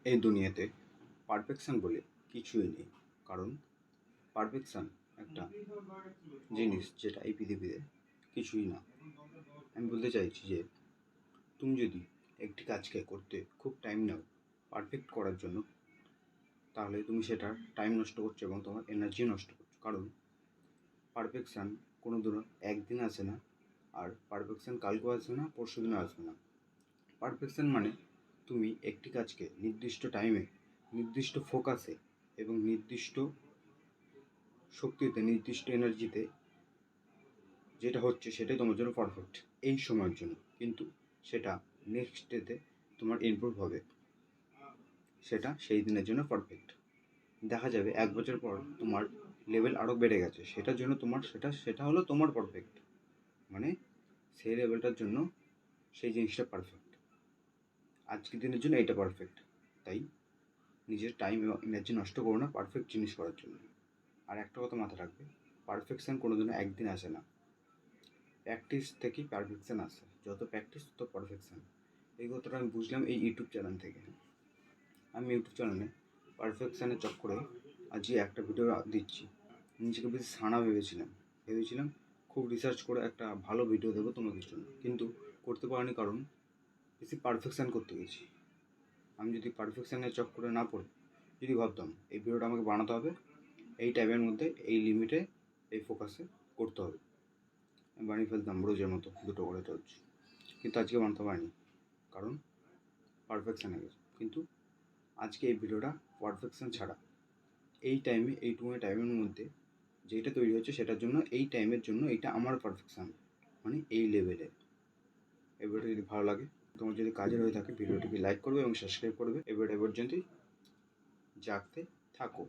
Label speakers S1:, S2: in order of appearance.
S1: এই দুনিয়াতে পারফেকশন বলে কিছুই নেই। কারণ পারফেকশন একটা জিনিস যেটা এই পৃথিবীতে কিছুই না। আমি বলতে চাইছি যে তুমি যদি একটি কাজকে করতে খুব টাইম নাও পারফেক্ট করার জন্য, তাহলে তুমি সেটার টাইম নষ্ট করছো এবং তোমার এনার্জি নষ্ট করছো। কারণ পারফেকশান কোনো দিনও একদিন আসে না, আর পারফেকশান কালকেও আসবে না, পরশু দিনও আসবে না। পারফেকশান মানে তুমি একটি কাজকে নির্দিষ্ট টাইমে, নির্দিষ্ট ফোকাসে এবং নির্দিষ্ট শক্তিতে, নির্দিষ্ট এনার্জিতে যেটা হচ্ছে সেটাই তোমার জন্য পারফেক্ট এই সময়ের জন্য। কিন্তু সেটা নেক্সট ডেতে তোমার ইমপ্রুভ হবে, সেটা সেই দিনের জন্য পারফেক্ট। দেখা যাবে 1 বছর পর তোমার লেভেল আরও বেড়ে গেছে, সেটার জন্য তোমার সেটা হলো তোমার পারফেক্ট। মানে সেই লেভেলটার জন্য সেই জিনিসটা পারফেক্ট, আজকের দিনের জন্য এটা পারফেক্ট। তাই নিজের টাইম এবং এনার্জি নষ্ট করো না পারফেক্ট জিনিস করার জন্য। আর একটা কথা মাথায় রাখবে, পারফেকশান কোনো দিনও একদিন আসে না, প্র্যাকটিস থেকেই পারফেকশান আসে। যত প্র্যাকটিস তত পারফেকশান। এই কথাটা আমি বুঝলাম এই ইউটিউব চ্যানেল থেকে। আমি ইউটিউব চ্যানেলে পারফেকশানের চক্করে আজকে একটা ভিডিও দিচ্ছি। নিজেকে বেশি সানা ভেবেছিলাম খুব রিসার্চ করে একটা ভালো ভিডিও দেবো তোমাদের জন্য, কিন্তু করতে পারিনি। কারণ বেশি পারফেকশান করতে গেছি। আমি যদি পারফেকশানের চক্করে না পড়ে যদি ভাবতাম এই ভিডিওটা আমাকে বানাতে হবে এই টাইমের মধ্যে, এই লিমিটে, এই ফোকাসে করতে হবে, আমি বানিয়ে ফেলতাম রোজের মতো 2টো করে রোজ। কিন্তু আজকে বানাতে পারিনি, কারণ পারফেকশান হয়ে গেছে। কিন্তু আজকে এই ভিডিওটা পারফেকশান ছাড়া এই টাইমে, এইটুকু টাইমের মধ্যে যেটা তৈরি হচ্ছে সেটার জন্য, এই টাইমের জন্য এইটা আমার পারফেকশান, মানে এই লেভেলে। এই ভিডিওটা যদি ভালো লাগে, তোমার যদি কাজের হয়ে থাকে, ভিডিওটিকে লাইক করবে এবং সাবস্ক্রাইব করবে। এই ভিডিওটা পর্যন্তই, জাগতে থাকো।